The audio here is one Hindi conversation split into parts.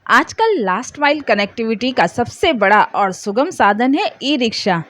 आजकल लास्ट माइल कनेक्टिविटी का सबसे बड़ा और सुगम साधन है ई रिक्शा।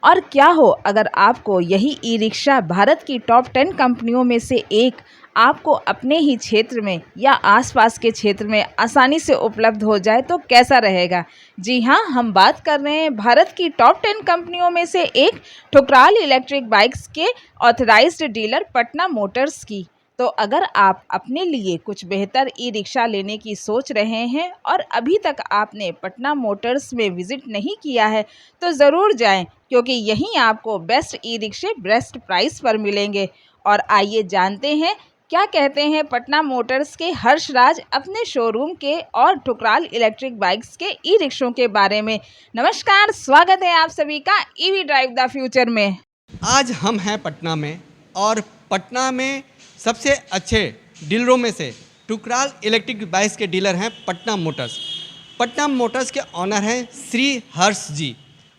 और क्या हो अगर आपको यही ई रिक्शा भारत की टॉप 10 कंपनियों में से एक आपको अपने ही क्षेत्र में या आसपास के क्षेत्र में आसानी से उपलब्ध हो जाए तो कैसा रहेगा। जी हाँ, हम बात कर रहे हैं भारत की टॉप 10 कंपनियों में से एक ठुकराल इलेक्ट्रिक बाइक्स के ऑथराइज्ड डीलर पटना मोटर्स की। तो अगर आप अपने लिए कुछ बेहतर ई रिक्शा लेने की सोच रहे हैं और अभी तक आपने पटना मोटर्स में विजिट नहीं किया है तो ज़रूर जाएं, क्योंकि यहीं आपको बेस्ट ई रिक्शे बेस्ट प्राइस पर मिलेंगे। और आइए जानते हैं क्या कहते हैं पटना मोटर्स के हर्ष राज अपने शोरूम के और ठुकराल इलेक्ट्रिक बाइक्स के ई रिक्शों के बारे में। नमस्कार, स्वागत है आप सभी का ईवी ड्राइव द फ्यूचर में। आज हम हैं पटना में और पटना में सबसे अच्छे डीलरों में से ठुकराल इलेक्ट्रिक बाइक्स के डीलर हैं पटना मोटर्स। पटना मोटर्स के ऑनर हैं श्री हर्ष जी,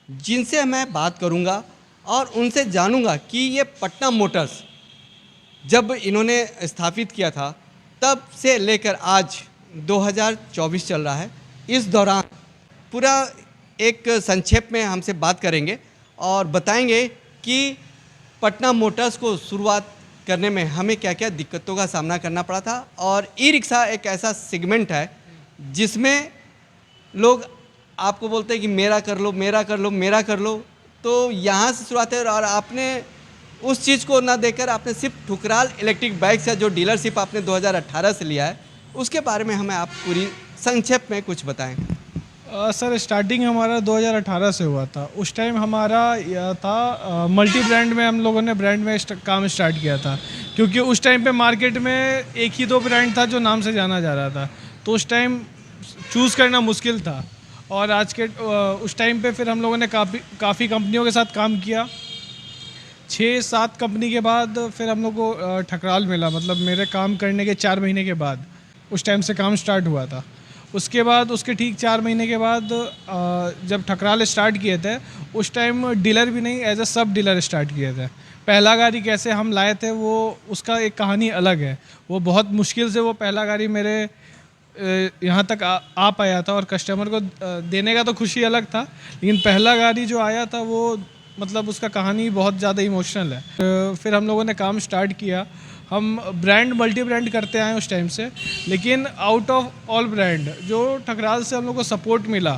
जिनसे मैं बात करूंगा और उनसे जानूंगा कि ये पटना मोटर्स जब इन्होंने स्थापित किया था तब से लेकर आज 2024 चल रहा है, इस दौरान पूरा एक संक्षेप में हमसे बात करेंगे और बताएंगे कि पटना मोटर्स को शुरुआत करने में हमें क्या क्या दिक्कतों का सामना करना पड़ा था। और ई रिक्शा एक ऐसा सेगमेंट है जिसमें लोग आपको बोलते हैं कि मेरा कर लो, मेरा कर लो, मेरा कर लो, तो यहाँ से शुरुआत है। और आपने उस चीज़ को ना देकर आपने सिर्फ ठुकराल इलेक्ट्रिक बाइक्स का जो डीलरशिप आपने 2018 से लिया है, उसके बारे में हमें आप पूरी संक्षेप में कुछ बताएं। सर, स्टार्टिंग हमारा 2018 से हुआ था। उस टाइम हमारा यह था मल्टी ब्रांड में, हम लोगों ने ब्रांड में काम स्टार्ट किया था, क्योंकि उस टाइम पे मार्केट में एक ही दो ब्रांड था जो नाम से जाना जा रहा था, तो उस टाइम चूज़ करना मुश्किल था। और आज के उस टाइम पे फिर हम लोगों ने काफ़ी कंपनियों के साथ काम किया। 6-7 कंपनी के बाद फिर हम लोग को ठकराल मिला, मतलब मेरे काम करने के 4 महीने के बाद उस टाइम से काम स्टार्ट हुआ था। उसके बाद उसके ठीक 4 महीने के बाद जब ठकराल स्टार्ट किए थे, उस टाइम डीलर भी नहीं, एज अ सब डीलर स्टार्ट किए थे। पहला गाड़ी कैसे हम लाए थे वो उसका एक कहानी अलग है। वो बहुत मुश्किल से वो पहला गाड़ी मेरे यहाँ तक आ पाया था, और कस्टमर को देने का तो खुशी अलग था, लेकिन पहला गाड़ी जो आया था वो मतलब उसका कहानी बहुत ज़्यादा इमोशनल है। फिर हम लोगों ने काम स्टार्ट किया। हम ब्रांड मल्टी ब्रांड करते आए उस टाइम से, लेकिन आउट ऑफ ऑल ब्रांड जो ठकराल से हम लोग को सपोर्ट मिला,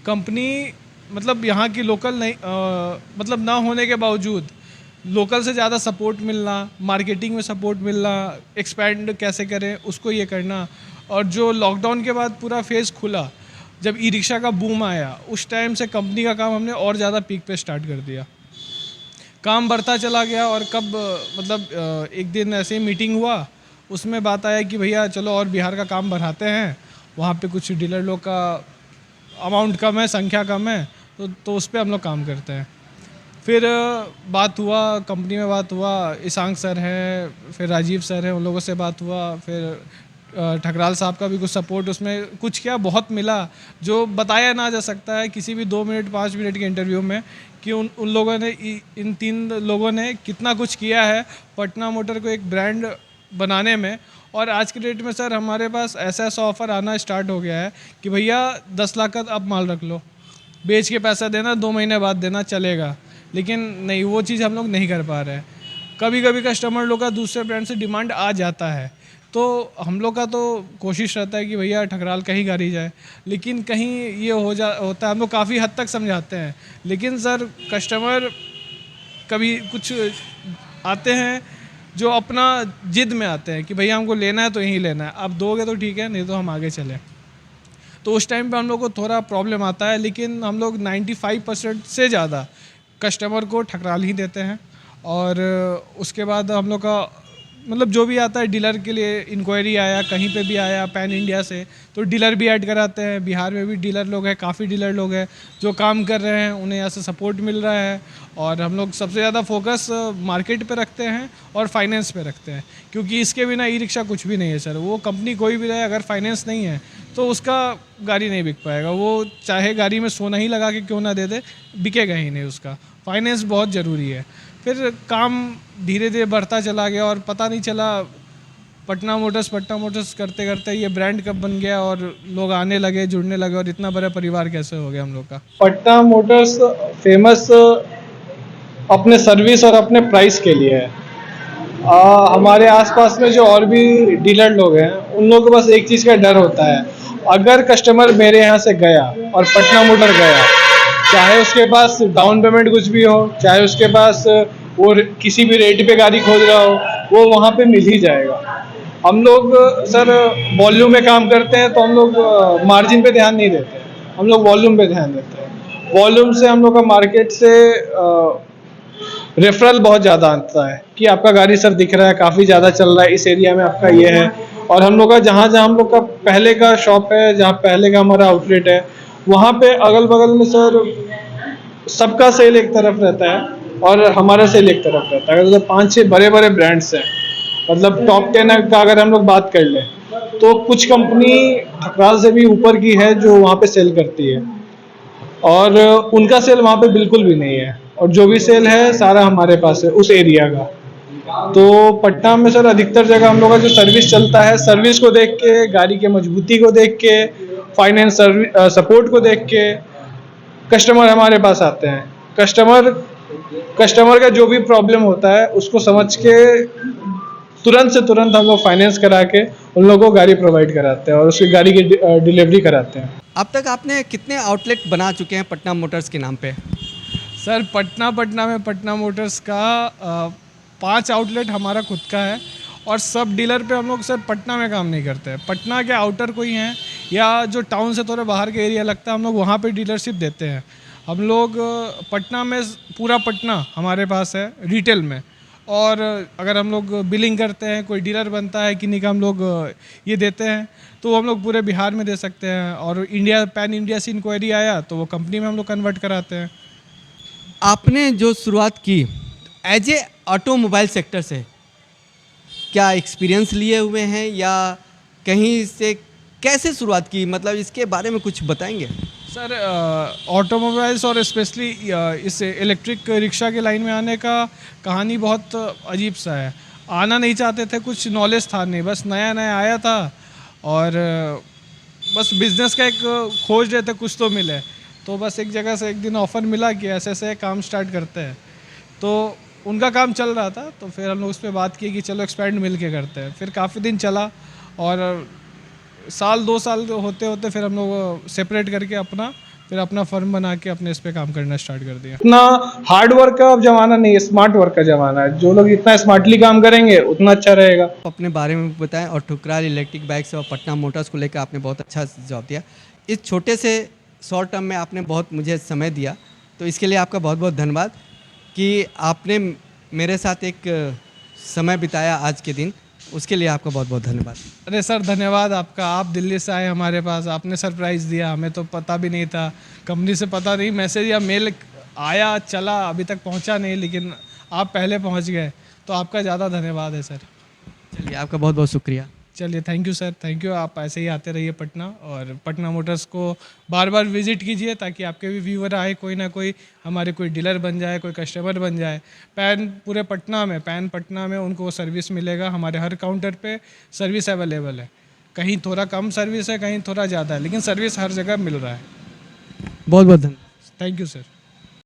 कंपनी मतलब यहाँ की लोकल नहीं मतलब ना होने के बावजूद लोकल से ज़्यादा सपोर्ट मिलना, मार्केटिंग में सपोर्ट मिलना, एक्सपैंड कैसे करें उसको ये करना। और जो लॉकडाउन के बाद पूरा फेज़ खुला, जब ई रिक्शा का बूम आया, उस टाइम से कंपनी का काम हमने और ज़्यादा पीक पे स्टार्ट कर दिया। काम बढ़ता चला गया और कब मतलब एक दिन ऐसे ही मीटिंग हुआ, उसमें बात आया कि भैया चलो और बिहार का काम बढ़ाते हैं, वहाँ पे कुछ डीलर लोग का अमाउंट कम है, संख्या कम है, तो उस पर हम लोग काम करते हैं। फिर बात हुआ, कंपनी में बात हुआ, ईशांक सर हैं, फिर राजीव सर हैं, उन लोगों से बात हुआ। फिर ठकराल साहब का भी कुछ सपोर्ट उसमें कुछ क्या बहुत मिला, जो बताया ना जा सकता है किसी भी 2 मिनट 5 मिनट के इंटरव्यू में, कि उन लोगों ने, इन 3 लोगों ने कितना कुछ किया है पटना मोटर को एक ब्रांड बनाने में। और आज के डेट में सर हमारे पास ऐसा ऐसा ऑफ़र आना स्टार्ट हो गया है कि भैया 10 लाख का अब माल रख लो, बेच के पैसा देना, 2 महीने बाद देना चलेगा। लेकिन नहीं, वो चीज़ हम लोग नहीं कर पा रहे हैं। कभी कभी कस्टमर लोग का दूसरे ब्रांड से डिमांड आ जाता है, तो हम लोग का तो कोशिश रहता है कि भैया ठकराल कहीं गाड़ी जाए, लेकिन कहीं ये होता है, हम लोग काफ़ी हद तक समझाते हैं, लेकिन सर कस्टमर कभी कुछ आते हैं जो अपना जिद में आते हैं कि भैया हमको लेना है तो यहीं लेना है, आप दोगे तो ठीक है, नहीं तो हम आगे चलें। तो उस टाइम पे हम लोग को थोड़ा प्रॉब्लम आता है, लेकिन हम लोग 95% से ज़्यादा कस्टमर को ठकराल ही देते हैं। और उसके बाद हम लोग का मतलब जो भी आता है डीलर के लिए, इंक्वायरी आया कहीं पे भी आया पैन इंडिया से, तो डीलर भी ऐड कराते हैं। बिहार में भी डीलर लोग हैं, काफ़ी डीलर लोग हैं जो काम कर रहे हैं, उन्हें यहाँ से सपोर्ट मिल रहा है। और हम लोग सबसे ज़्यादा फोकस मार्केट पे रखते हैं और फाइनेंस पे रखते हैं, क्योंकि इसके बिना ई रिक्शा कुछ भी नहीं है सर। वो कंपनी कोई भी रहे, अगर फाइनेंस नहीं है तो उसका गाड़ी नहीं बिक पाएगा। वो चाहे गाड़ी में सोना ही लगा के क्यों ना दे दे, बिकेगा ही नहीं उसका। फाइनेंस बहुत ज़रूरी है। फिर काम धीरे धीरे बढ़ता चला गया और पता नहीं चला पटना मोटर्स करते करते ये ब्रांड कब बन गया और लोग आने लगे, जुड़ने लगे और इतना बड़ा परिवार कैसे हो गया हम लोग का। पटना मोटर्स फेमस अपने सर्विस और अपने प्राइस के लिए है। हमारे आसपास में जो और भी डीलर लोग हैं उन लोगों को बस एक चीज़ का डर होता है, अगर कस्टमर मेरे यहाँ से गया और पटना मोटर गया, चाहे उसके पास डाउन पेमेंट कुछ भी हो, चाहे उसके पास वो किसी भी रेट पे गाड़ी खोज रहा हो, वो वहाँ पे मिल ही जाएगा। हम लोग सर वॉल्यूम में काम करते हैं तो हम लोग मार्जिन पे ध्यान नहीं देते, हम लोग वॉल्यूम पे ध्यान देते हैं। वॉल्यूम से हम लोग का मार्केट से रेफरल बहुत ज़्यादा आता है कि आपका गाड़ी सर दिख रहा है, काफ़ी ज़्यादा चल रहा है, इस एरिया में आपका ये है। और हम लोग का जहाँ जहाँ हम लोग का पहले का शॉप है, जहाँ पहले का हमारा आउटलेट है, वहाँ पे अगल बगल में सर सबका सेल एक तरफ रहता है और हमारा सेल एक तरफ रहता है। अगर 5-6 बड़े बड़े ब्रांड्स हैं, मतलब टॉप 10 का अगर हम लोग बात कर लें तो कुछ कंपनी ठकराल से भी ऊपर की है जो वहाँ पे सेल करती है, और उनका सेल वहाँ पे बिल्कुल भी नहीं है, और जो भी सेल है सारा हमारे पास है उस एरिया का। तो पटना में सर अधिकतर जगह हम लोग का जो सर्विस चलता है, सर्विस को देख के, गाड़ी के मजबूती को देख के, फाइनेंस सपोर्ट को देख के कस्टमर हमारे पास आते हैं। कस्टमर का जो भी प्रॉब्लम होता है उसको समझ के तुरंत से तुरंत हम लोग फाइनेंस करा के उन लोगों को गाड़ी प्रोवाइड कराते हैं और उसकी गाड़ी की डिलीवरी कराते हैं। अब तक आपने कितने आउटलेट बना चुके हैं पटना मोटर्स के नाम पे? सर पटना में पटना मोटर्स का 5 आउटलेट हमारा खुद का है, और सब डीलर पे हम लोग सर पटना में काम नहीं करते हैं। पटना के आउटर कोई हैं या जो टाउन से थोड़ा बाहर के एरिया लगता है, हम लोग वहाँ पे डीलरशिप देते हैं। हम लोग पटना में पूरा पटना हमारे पास है रिटेल में, और अगर हम लोग बिलिंग करते हैं, कोई डीलर बनता है किन्हीं का, हम लोग ये देते हैं तो हम लोग पूरे बिहार में दे सकते हैं। और पैन इंडिया से इंक्वायरी आया तो वो कंपनी में हम लोग कन्वर्ट कराते हैं। आपने जो शुरुआत की एज ए ऑटोमोबाइल सेक्टर से, क्या एक्सपीरियंस लिए हुए हैं या कहीं से कैसे शुरुआत की, मतलब इसके बारे में कुछ बताएंगे? सर ऑटोमोबाइल्स और स्पेशली इस इलेक्ट्रिक रिक्शा के लाइन में आने का कहानी बहुत अजीब सा है। आना नहीं चाहते थे, कुछ नॉलेज था नहीं, बस नया नया आया था और बस बिज़नेस का एक खोज रहे थे, कुछ तो मिले। तो बस एक जगह से एक दिन ऑफ़र मिला कि ऐसे ऐसे काम स्टार्ट करते हैं, तो उनका काम चल रहा था, तो फिर हम लोग उस पर बात की कि चलो एक्सपेंड मिल के करते हैं। फिर काफ़ी दिन चला और 1-2 साल होते होते फिर हम लोग सेपरेट करके फिर अपना फर्म बना के अपने इस पे काम करना स्टार्ट कर दिया। इतना हार्ड वर्क का अब जमाना नहीं है, स्मार्ट वर्क का जमाना है। जो लोग इतना स्मार्टली काम करेंगे उतना अच्छा रहेगा। अपने बारे में बताएं, और ठुकराल इलेक्ट्रिक बाइक्स और पटना मोटर्स को लेकर आपने बहुत अच्छा जवाब दिया। इस छोटे से शॉर्ट टर्म में आपने बहुत मुझे समय दिया, तो इसके लिए आपका बहुत बहुत धन्यवाद कि आपने मेरे साथ एक समय बिताया आज के दिन, उसके लिए आपका बहुत बहुत धन्यवाद। अरे सर धन्यवाद आपका, आप दिल्ली से आए हमारे पास, आपने सरप्राइज़ दिया, हमें तो पता भी नहीं था, कंपनी से पता नहीं, मैसेज या मेल आया चला, अभी तक पहुंचा नहीं, लेकिन आप पहले पहुंच गए, तो आपका ज़्यादा धन्यवाद है सर। चलिए, आपका बहुत बहुत शुक्रिया। चलिए thank you sir, thank you. आप ऐसे ही आते रहिए पटना, और पटना मोटर्स को बार बार विजिट कीजिए ताकि आपके भी व्यूअर आए, कोई ना कोई हमारे कोई डीलर बन जाए, कोई कस्टमर बन जाए। पूरे पटना में उनको सर्विस मिलेगा। हमारे हर काउंटर पे सर्विस अवेलेबल है, कहीं थोड़ा कम सर्विस है, कहीं थोड़ा ज़्यादा है, लेकिन सर्विस हर जगह मिल रहा है। बहुत बहुत धन्यवाद। Thank you sir.